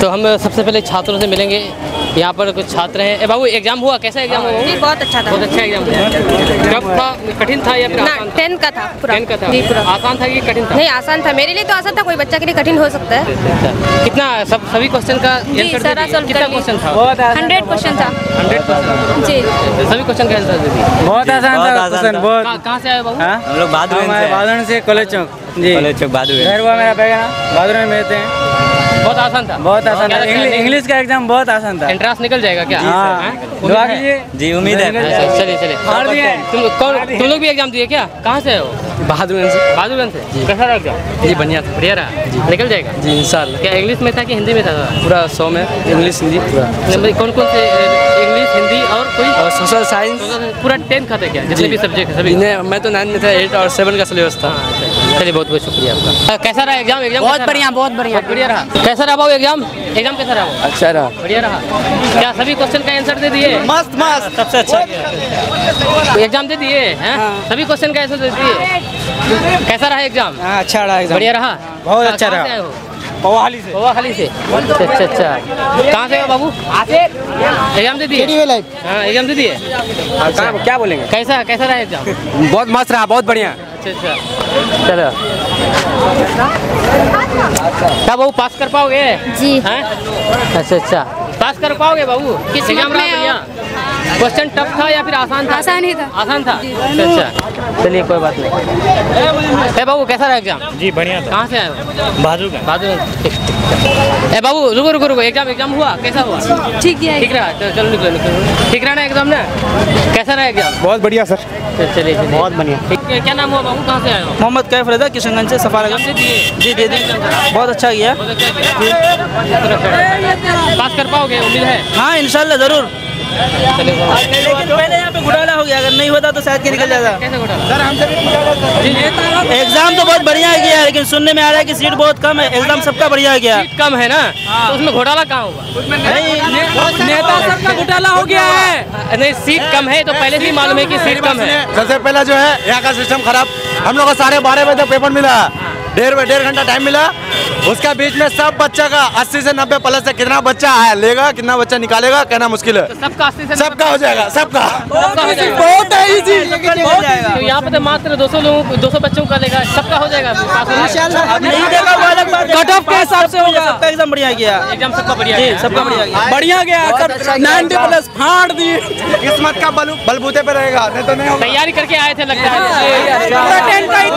तो हम सबसे पहले छात्रों से मिलेंगे। यहाँ पर कुछ छात्र हैं। बाबू, एग्जाम हुआ, कैसा एग्जाम हुआ? जी बहुत अच्छा था। बहुत अच्छा एग्जाम हुआ। कब था? कठिन था या फिर आसान? 10 का था पूरा। 10 का था। जी पूरा। आसान था कि कठिन था? नहीं, आसान था। मेरे लिए तो आसान था, कोई बच्चा के लिए कठिन हो सकता है। कितना सभी क्वेश्चन का आंसर कितना क्वेश्चन था? 100 क्वेश्चन था। 100% जी, सभी क्वेश्चन का आंसर दे दिए। बहुत आसान था क्वेश्चन, बहुत। कहाँ से आए बाबू? हम लोग बादुरन से कॉलेज चौक। जी, कॉलेज चौक बादुरन। घर हुआ मेरा बैग बादुरन में रहते हैं। बहुत आसान था। बहुत आसान था। इंग्लिश का एग्जाम बहुत आसान था। एंट्रेंस निकल जाएगा क्या? दुआ कीजिए। जी, उम्मीद है। चलिए तुम लोग भी एग्जाम दिए क्या? कहाँ से हो? बहादुरगंज से। बहादुरगंज से। कैसा रहा एग्जाम? जी बढ़िया था। बढ़िया रहा? निकल जाएगा जी इंशाल्लाह। क्या इंग्लिश में था कि हिंदी में था? पूरा 100 में इंग्लिश हिंदी पूरा। कौन कौन से? इंग्लिश, हिंदी और कोई? और सोशल साइंस। पूरा 10 का था क्या? जितने भी सब्जेक्ट सभी? मैं तो 9 में था, 8 और 7 का सिलेबस था। चलिए, बहुत बहुत शुक्रिया आपका। कैसा रहा एग्जाम? बहुत बढ़िया, बहुत बढ़िया। बढ़िया रहा। कैसा रहा बाबू एग्जाम? एग्जाम कैसा रहा? अच्छा रहा। बढ़िया रहा। क्या सभी क्वेश्चन का आंसर दे दिए? मस्त मस्त, सबसे अच्छा एग्जाम दे दिए हैं? सभी क्वेश्चन का आंसर दे दिए। कैसा रहा एग्जाम? अच्छा रहा एग्जाम। बढ़िया रहा। बहुत अच्छा रहा। पवाखाली से। पवाखाली से। अच्छा अच्छा। कहाँ से हो बाबू? एग्जाम दे दिए? हाँ, एग्जाम दे दिए। क्या बोलेंगे? कैसा रहा एग्जाम? बहुत मस्त रहा, बहुत बढ़िया। अच्छा, चलो। क्या बाबू, पास कर पाओगे? जी। हैं? अच्छा, पास कर पाओगे बाबू? किस्मत एग्जाम रहा में बढ़िया? क्वेश्चन टफ था या फिर आसान था? आसान ही था। आसान था। अच्छा, चलिए कोई बात नहीं। बाबू, कैसा रहा एग्जाम? जी बढ़िया था। कहाँ से आए हो? बहादुर। बाबू, रुको, एग्जाम हुआ? कैसा हुआ? ठीक है। ठीक रहा? चलो निकलो। ठीक रहा ना एग्जाम ना? कैसा रहा एग्जाम? बहुत बढ़िया सर। चलिए बहुत बढ़िया। क्या नाम हुआ बाबू? कहाँ से आए हो? मोहम्मद कैफ रजा, किशनगंज से, सफारगंज। जी दे दी। बहुत अच्छा किया। पास कर पाओगे, उम्मीद है? हाँ इंशाल्लाह जरूर। लेकिन पहले यहाँ पे घोटाला हो गया, अगर नहीं होता तो शायद के निकल जाता। कैसे घोटाला? सर हमसे भी एग्जाम तो बहुत बढ़िया गया है, लेकिन सुनने में आ रहा है कि सीट बहुत कम है। एग्जाम सबका बढ़िया गया। सीट कम है ना? तो उसमें घोटाला कहाँ होगा? नेता सबका घोटाला हो गया है। नहीं, सीट कम है तो पहले से ही मालूम है कि सीट कम है। सबसे पहला जो है यहाँ का सिस्टम खराब। हम लोग को 12:30 बजे पेपर मिला, डेढ़ घंटा टाइम मिला। उसका बीच में सब बच्चा का 80 से 90 प्लस से कितना बच्चा आया लेगा, कितना बच्चा निकालेगा, कहना मुश्किल है। सबका 80 से सबका हो जाएगा, सबका बहुत है इजी। तो यहाँ पे तो मात्र 200 बच्चों का लेगा, सबका हो जाएगा। अब नहीं देगा वो अलग बात है। कट ऑफ के हिसाब से होगा। सबका एग्जाम बढ़िया गया। एग्जाम सबका बढ़िया जी सबका बढ़िया गया। 90 प्लस फाड़ दिए। किस्मत का बलबूते पे रहेगा, नहीं तो नहीं होगा। तैयारी करके आए थे लगता है। पूरा 10 का ही था।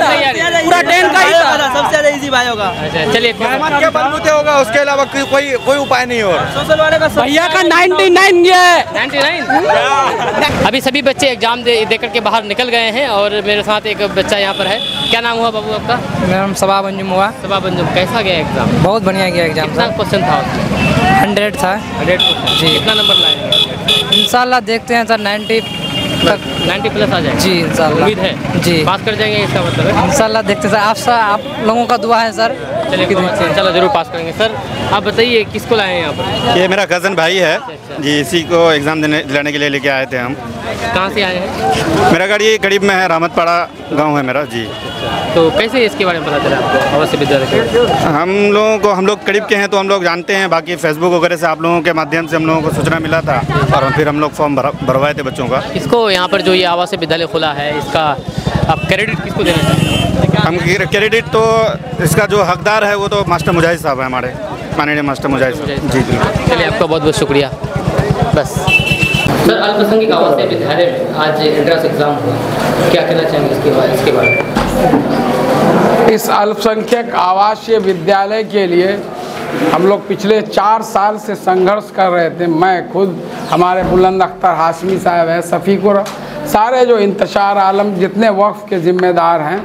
पूरा 10 का ही था। सबसे ज्यादा इजी भाई होगा। चलिए, किस्मत के बलबूते होगा, उसके अलावा कोई उपाय नहीं होगा। सोशल वाले का भैया का 99 गया है। 99। अभी सभी बच्चे एग्जाम दे करके बाहर निकल गए हैं और मेरे साथ एक बच्चा यहाँ पर है। क्या नाम हुआ बाबू आपका? मेरा नाम सबा बंजुम हुआ। सबा बंजुम, कैसा गया एग्जाम? बहुत बढ़िया गया एग्जाम। कितना क्वेश्चन था उसमें? 100 था। 100 जी। कितना नंबर लाएंगे? इंशाल्लाह देखते हैं सर, 90 तक 90 प्लस आ जाएगा। जी इंशाल्लाह। उम्मीद है जी पास कर जाएंगे, इसका मतलब है? इंशाल्लाह देखते सर। आप लोगों का दुआ है सर। चलिए इंशाल्लाह जरूर पास करेंगे। सर आप बताइए, किसको लाए हैं यहाँ पर? ये मेरा कज़न भाई है जी, इसी को एग्ज़ाम दिलाने के लिए लेके आए थे हम। कहाँ से आए हैं? मेरा घर ये करीब में है, रामतपाड़ा गांव है मेरा जी। तो कैसे इसके बारे में पता चला आपको आवासीय विद्यालय के? हम लोग करीब के हैं तो हम लोग जानते हैं। बाकी फेसबुक वगैरह से आप लोगों के माध्यम से हम लोगों को सूचना मिला था और फिर हम लोग फॉर्म भरवाए थे बच्चों का। इसको यहाँ पर जो ये आवासीय विद्यालय खुला है, इसका आप क्रेडिट किसको देना चाहेंगे? हम क्रेडिट तो इसका जो हकदार है वो तो मास्टर मुजाहिद साहब है, हमारे माननीय मास्टर मुजाहिद साहब जी। चलिए आपका बहुत बहुत शुक्रिया। बस सर, अल्पसंख्यक आवासीय विद्यालय में आज एंट्रेंस एग्जाम हुआ, क्या कहना चाहेंगे इसके बारे में? इस अल्पसंख्यक आवासीय विद्यालय के लिए हम लोग पिछले 4 साल से संघर्ष कर रहे थे। मैं खुद, हमारे बुलंद अख्तर हाशमी साहब है, शफीकुर, सारे जो इंतशार आलम जितने वक्फ के ज़िम्मेदार हैं,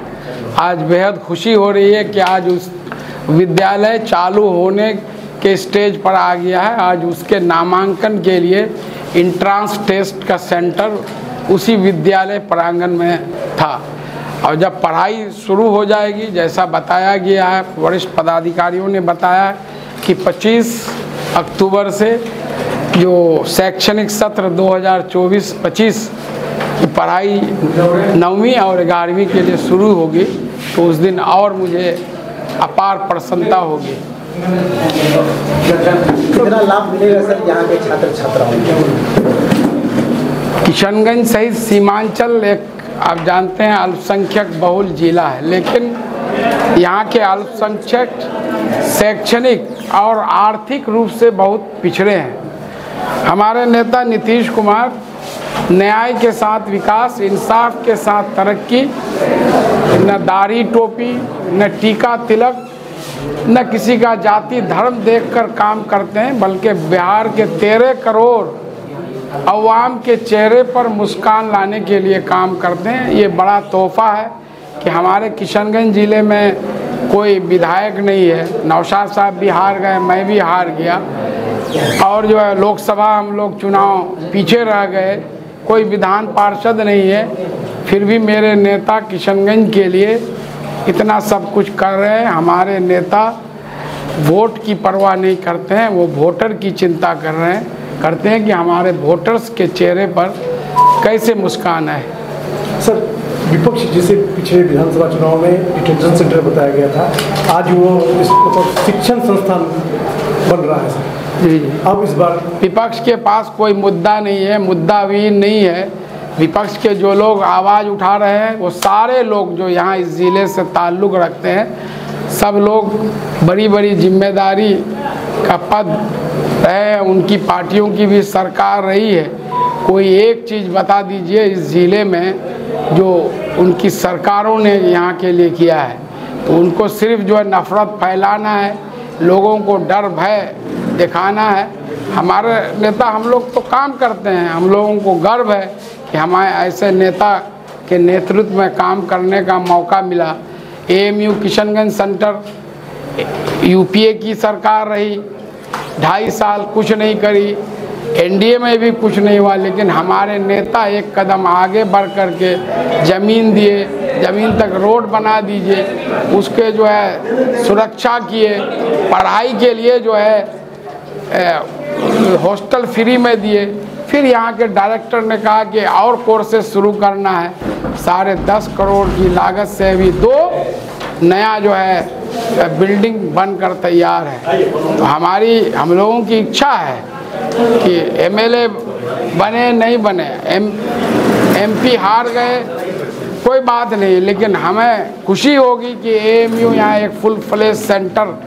आज बेहद खुशी हो रही है कि आज उस विद्यालय चालू होने के स्टेज पर आ गया है। आज उसके नामांकन के लिए इंट्रांस टेस्ट का सेंटर उसी विद्यालय प्रांगण में था। और जब पढ़ाई शुरू हो जाएगी, जैसा बताया गया है, वरिष्ठ पदाधिकारियों ने बताया कि 25 अक्टूबर से जो शैक्षणिक सत्र 2024-25 की पढ़ाई 9वीं और 11वीं के लिए शुरू होगी, तो उस दिन और मुझे अपार प्रसन्नता होगी। कितना लाभ मिलेगा सर यहाँ के छात्र छात्राओं को? किशनगंज सहित सीमांचल एक आप जानते हैं अल्पसंख्यक बहुल जिला है, लेकिन यहाँ के अल्पसंख्यक शैक्षणिक और आर्थिक रूप से बहुत पिछड़े हैं। हमारे नेता नीतीश कुमार न्याय के साथ विकास, इंसाफ के साथ तरक्की, न दाढ़ी टोपी, न टीका तिलक, न किसी का जाति धर्म देखकर काम करते हैं, बल्कि बिहार के 13 करोड़ अवाम के चेहरे पर मुस्कान लाने के लिए काम करते हैं। ये बड़ा तोहफा है कि हमारे किशनगंज ज़िले में कोई विधायक नहीं है। नौशाद साहब भी हार गए, मैं भी हार गया, और जो है लोकसभा हम लोग चुनाव पीछे रह गए, कोई विधान पार्षद नहीं है, फिर भी मेरे नेता किशनगंज के लिए इतना सब कुछ कर रहे हैं। हमारे नेता वोट की परवाह नहीं करते हैं, वो वोटर की चिंता करते हैं कि हमारे वोटर्स के चेहरे पर कैसे मुस्कान है। सर, विपक्ष जिसे पिछले विधानसभा चुनाव में डिटेंशन सेंटर बताया गया था, आज वो इस शिक्षण संस्थान बन रहा है सर। जी। अब इस बार विपक्ष के पास कोई मुद्दा नहीं है, मुद्दाविहीन नहीं है। विपक्ष के जो लोग आवाज़ उठा रहे हैं, वो सारे लोग जो यहाँ इस ज़िले से ताल्लुक़ रखते हैं, सब लोग बड़ी बड़ी जिम्मेदारी का पद है, उनकी पार्टियों की भी सरकार रही है। कोई एक चीज़ बता दीजिए इस ज़िले में जो उनकी सरकारों ने यहाँ के लिए किया है। तो उनको सिर्फ जो है नफ़रत फैलाना है, लोगों को डर भय दिखाना है। हमारे नेता, हम लोग तो काम करते हैं, हम लोगों को गर्व है कि हमारे ऐसे नेता के नेतृत्व में काम करने का मौका मिला। AMU किशनगंज सेंटर UPA की सरकार रही, 2.5 साल कुछ नहीं करी, NDA में भी कुछ नहीं हुआ, लेकिन हमारे नेता एक कदम आगे बढ़ कर के ज़मीन दिए, ज़मीन तक रोड बना दीजिए, उसके जो है सुरक्षा किए, पढ़ाई के लिए जो है हॉस्टल फ्री में दिए। फिर यहाँ के डायरेक्टर ने कहा कि और कोर्सेज शुरू करना है, 10.5 करोड़ की लागत से अभी 2 नया जो है बिल्डिंग बनकर तैयार है। तो हम लोगों की इच्छा है कि MLA बने नहीं बने, MP हार गए, कोई बात नहीं, लेकिन हमें खुशी होगी कि AMU यहाँ एक फुल फ्लेज सेंटर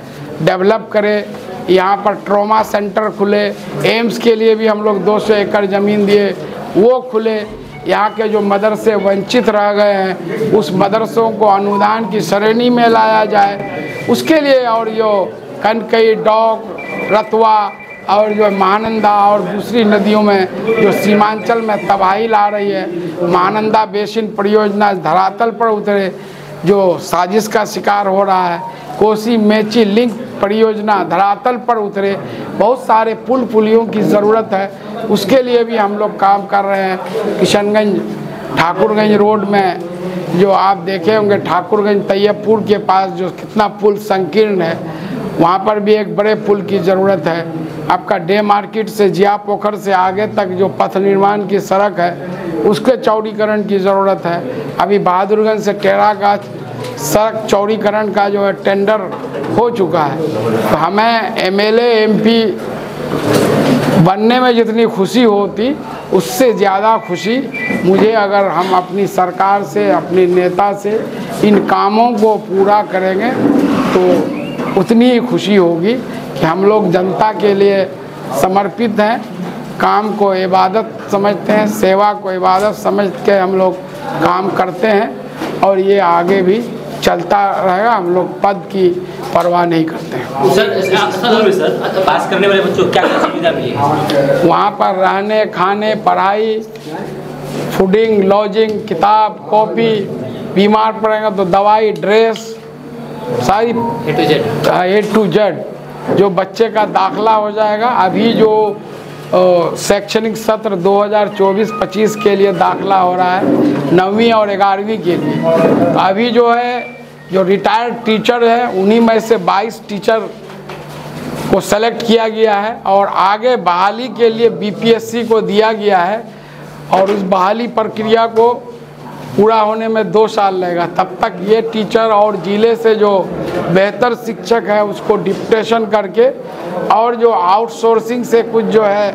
डेवलप करे, यहाँ पर ट्रॉमा सेंटर खुले, एम्स के लिए भी हम लोग 200 एकड़ ज़मीन दिए, वो खुले। यहाँ के जो मदरसे वंचित रह गए हैं, उस मदरसों को अनुदान की श्रेणी में लाया जाए, उसके लिए। और जो कनकई, डॉक, रतवा और जो महानंदा और दूसरी नदियों में जो सीमांचल में तबाही ला रही है, महानंदा बेसिन परियोजना धरातल पर उतरे, जो साजिश का शिकार हो रहा है। कोसी मेची लिंक परियोजना धरातल पर उतरे, बहुत सारे पुल पुलियों की ज़रूरत है, उसके लिए भी हम लोग काम कर रहे हैं। किशनगंज ठाकुरगंज रोड में जो आप देखे होंगे, ठाकुरगंज तैयबपुर के पास जो कितना पुल संकीर्ण है, वहाँ पर भी एक बड़े पुल की ज़रूरत है। आपका डे मार्केट से जिया पोखर से आगे तक जो पथ निर्माण की सड़क है, उसके चौड़ीकरण की ज़रूरत है। अभी बहादुरगंज से टेढ़ागाछ सड़क चौड़ीकरण का जो है टेंडर हो चुका है। तो हमें MLA MP बनने में जितनी खुशी होती, उससे ज़्यादा खुशी मुझे अगर हम अपनी सरकार से, अपने नेता से इन कामों को पूरा करेंगे तो उतनी ही खुशी होगी कि हम लोग जनता के लिए समर्पित हैं, काम को इबादत समझते हैं, सेवा को इबादत समझ के हम लोग काम करते हैं, और ये आगे भी चलता रहेगा। हम लोग पद की परवाह नहीं करते हैं। सर, पास करने वाले बच्चों को क्या क्या सुविधा मिली? वहाँ पर रहने, खाने, पढ़ाई, फूडिंग, लॉजिंग, किताब, कॉपी, बीमार पड़ेगा तो दवाई, ड्रेस, सारी A to Z। जो बच्चे का दाखला हो जाएगा, अभी जो शैक्षणिक सत्र 2024-25 के लिए दाखिला हो रहा है 9वीं और 11वीं के लिए। तो अभी जो है जो रिटायर्ड टीचर है उन्हीं में से 22 टीचर को सेलेक्ट किया गया है और आगे बहाली के लिए बीपीएससी को दिया गया है और उस बहाली प्रक्रिया को पूरा होने में 2 साल लगेगा। तब तक ये टीचर और जिले से जो बेहतर शिक्षक है उसको डिप्टेशन करके और जो आउटसोर्सिंग से कुछ जो है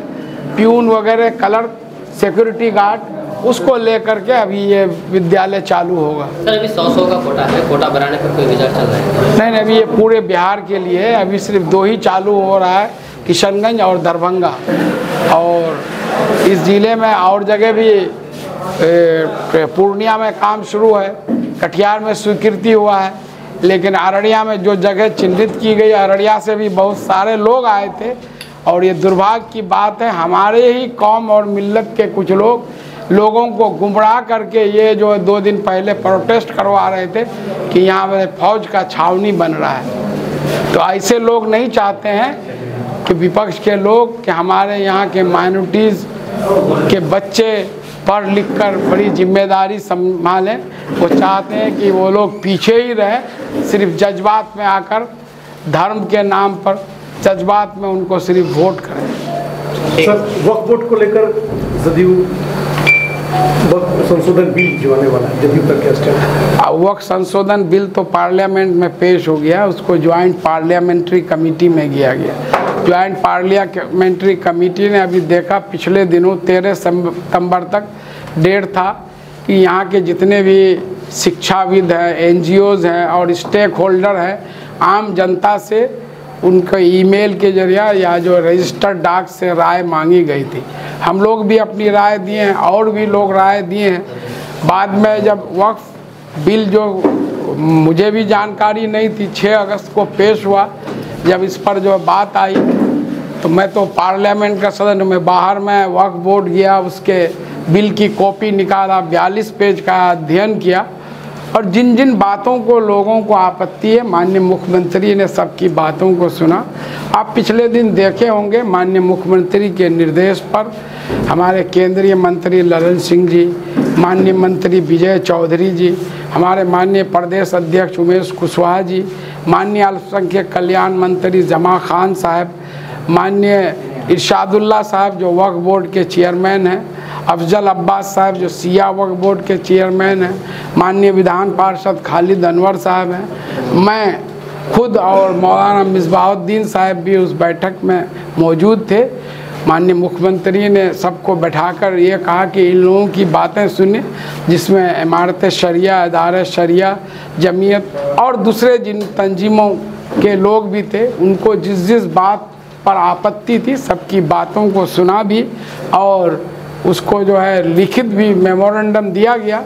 प्यून वगैरह क्लर्क सिक्योरिटी गार्ड उसको लेकर के अभी ये विद्यालय चालू होगा। सर अभी 100 का कोटा है, कोटा बढ़ाने पर कोई विचार चल रहा है? नहीं, अभी ये पूरे बिहार के लिए है। अभी सिर्फ 2 ही चालू हो रहा है, किशनगंज और दरभंगा, और इस ज़िले में और जगह भी पूर्णिया में काम शुरू है, कटिहार में स्वीकृति हुआ है, लेकिन अररिया में जो जगह चिन्हित की गई, अररिया से भी बहुत सारे लोग आए थे। और ये दुर्भाग्य की बात है, हमारे ही कौम और मिल्लत के कुछ लोगों को गुमराह करके ये जो 2 दिन पहले प्रोटेस्ट करवा रहे थे कि यहाँ पर फौज का छावनी बन रहा है। तो ऐसे लोग नहीं चाहते हैं कि विपक्ष के लोग कि हमारे यहाँ के माइनॉरिटीज़ के बच्चे पढ़ लिख कर बड़ी जिम्मेदारी संभालें। वो चाहते हैं कि वो लोग पीछे ही रहें, सिर्फ जज्बात में आकर धर्म के नाम पर जज्बात में उनको सिर्फ वोट करें। सर वक्फ बोर्ड को लेकर जदयू वक्फ संशोधन बिल जो आने वाला है, जदयू का क्या स्टैंड है? वक्फ संशोधन बिल तो पार्लियामेंट में पेश हो गया, उसको ज्वाइंट पार्लियामेंट्री कमेटी में किया गया। ज्वाइंट पार्लियामेंट्री कमेटी ने अभी देखा, पिछले दिनों 13 सितंबर तक डेट था कि यहाँ के जितने भी शिक्षाविद हैं, एनजीओज़ हैं और स्टेक होल्डर हैं, आम जनता से उनके ईमेल के जरिए या जो रजिस्टर्ड डाक से राय मांगी गई थी। हम लोग भी अपनी राय दिए हैं और भी लोग राय दिए हैं। बाद में जब वक्फ बिल जो मुझे भी जानकारी नहीं थी 6 अगस्त को पेश हुआ, जब इस पर जो बात आई तो मैं तो पार्लियामेंट का सदस्य में बाहर में वक्फ बोर्ड गया, उसके बिल की कॉपी निकाला, 42 पेज का अध्ययन किया और जिन जिन बातों को लोगों को आपत्ति है माननीय मुख्यमंत्री ने सबकी बातों को सुना। आप पिछले दिन देखे होंगे माननीय मुख्यमंत्री के निर्देश पर हमारे केंद्रीय मंत्री ललन सिंह जी, माननीय मंत्री विजय चौधरी जी, हमारे माननीय प्रदेश अध्यक्ष उमेश कुशवाहा जी, माननीय अल्पसंख्यक कल्याण मंत्री जमा खान साहब, माननीय इरशादुल्ला साहब जो वक्फ बोर्ड के चेयरमैन हैं, अफजल अब्बास साहब जो सिया वक्फ बोर्ड के चेयरमैन हैं, माननीय विधान पार्षद खालिद अनवर साहब हैं, मैं खुद और मौलाना मिसबाहुद्दीन साहब भी उस बैठक में मौजूद थे। माननीय मुख्यमंत्री ने सबको बैठाकर ये कहा कि इन लोगों की बातें सुने, जिसमें इमारत शरिया, अदारे शरिया, जमीयत और दूसरे जिन तंजीमों के लोग भी थे, उनको जिस जिस बात पर आपत्ति थी सबकी बातों को सुना भी और उसको जो है लिखित भी मेमोरेंडम दिया गया।